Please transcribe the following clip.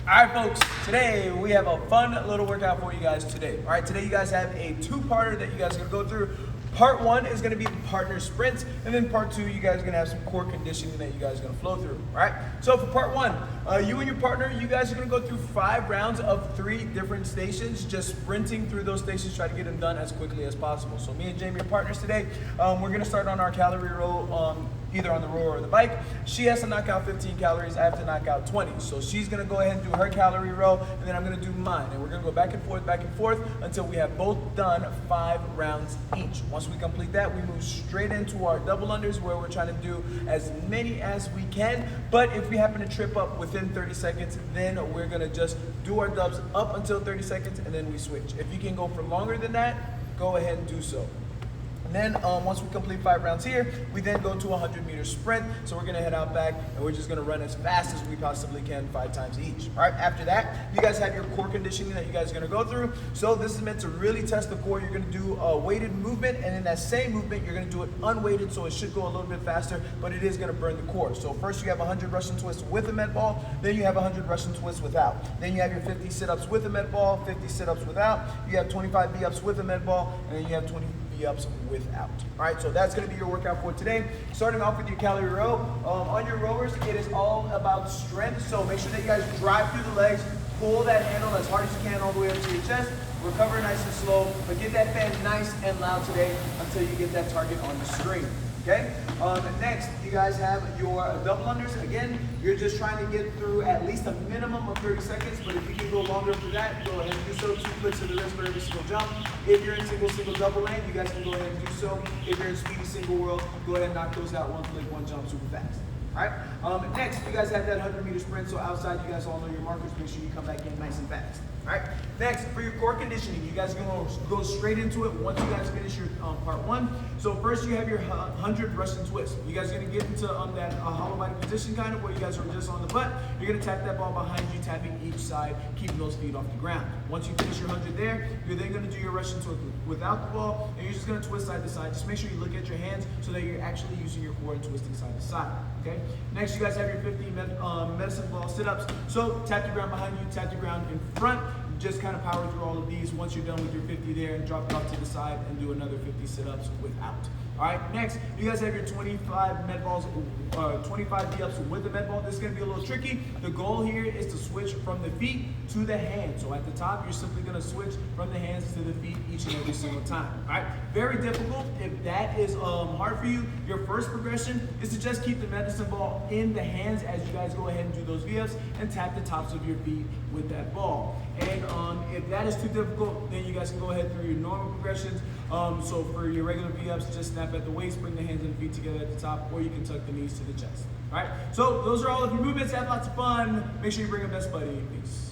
All right, folks, today we have a fun little workout for you guys today. All right, today you guys have a two-parter that you guys are gonna go through. Part one is gonna be the partner sprints, and then part two, you guys are gonna have some core conditioning that you guys are gonna flow through, all right? So for part one, you and your partner, you guys are gonna go through 5 rounds of 3 different stations, just sprinting through those stations, try to get them done as quickly as possible. So me and Jamie are partners today. We're gonna start on our calorie roll, either on the roll or the bike. She has to knock out 15 calories, I have to knock out 20. So she's gonna go ahead and do her calorie roll, and then I'm gonna do mine. And we're gonna go back and forth until we have both done 5 rounds each. Once we complete that, we move straight into our double unders where we're trying to do as many as we can. But if we happen to trip up within 30 seconds, then we're gonna just do our dubs up until 30 seconds and then we switch. If you can go for longer than that, go ahead and do so. And then once we complete 5 rounds here, we then go to a 100-meter sprint. So we're gonna head out back and we're just gonna run as fast as we possibly can 5 times each. All right, after that, you guys have your core conditioning that you guys are gonna go through. So this is meant to really test the core. You're gonna do a weighted movement, and in that same movement, you're gonna do it unweighted, so it should go a little bit faster, but it is gonna burn the core. So first you have 100 Russian twists with a med ball, then you have 100 Russian twists without. Then you have your 50 sit-ups with a med ball, 50 sit-ups without. You have 25 V-ups with a med ball, and then you have 20 V-ups without. All right, so that's gonna be your workout for today. Starting off with your calorie row. On your rowers, it is all about strength, so make sure that you guys drive through the legs, pull that handle as hard as you can all the way up to your chest, recover nice and slow, but get that fan nice and loud today until you get that target on the screen. Okay? Next, you guys have your double unders. Again, you're just trying to get through at least a minimum of 30 seconds, but if you can go longer for that, go ahead and do so. 2 clicks of the wrist for every single jump. If you're in single, double lane, you guys can go ahead and do so. If you're in speedy single whirl, go ahead and knock those out 1 click, 1 jump super fast. All right. Next, you guys have that 100-meter sprint. So outside, you guys all know your markers. Make sure you come back in nice and fast. All right. Next, for your core conditioning, you guys are gonna go straight into it once you guys finish your part one. So first, you have your 100 Russian twists. You guys are gonna get into that hollow body position, kind of where you guys are just on the butt. You're gonna tap that ball behind you, tapping each side, keeping those feet off the ground. Once you finish your 100 there, you're then gonna do your Russian twist without the ball, and you're just gonna twist side to side. Just make sure you look at your hands so that you're actually using your core and twisting side to side. Okay. Next, you guys have your 50 medicine ball sit-ups. So tap the ground behind you, tap the ground in front. Just kind of power through all of these. Once you're done with your 50 there, and drop it off to the side and do another 50 sit-ups without. All right, next, you guys have your 25 med balls, 25 V-ups with the med ball. This is gonna be a little tricky. The goal here is to switch from the feet to the hands. So at the top, you're simply gonna switch from the hands to the feet each and every single time. All right, very difficult. If that is hard for you, your first progression is to just keep the medicine ball in the hands as you guys go ahead and do those V-ups and tap the tops of your feet with that ball. And if that is too difficult, then you guys can go ahead through your normal progressions. So for your regular V-ups, just snap at the waist, bring the hands and feet together at the top, or you can tuck the knees to the chest. All right, so those are all of your movements. Have lots of fun. Make sure you bring a best buddy. Peace.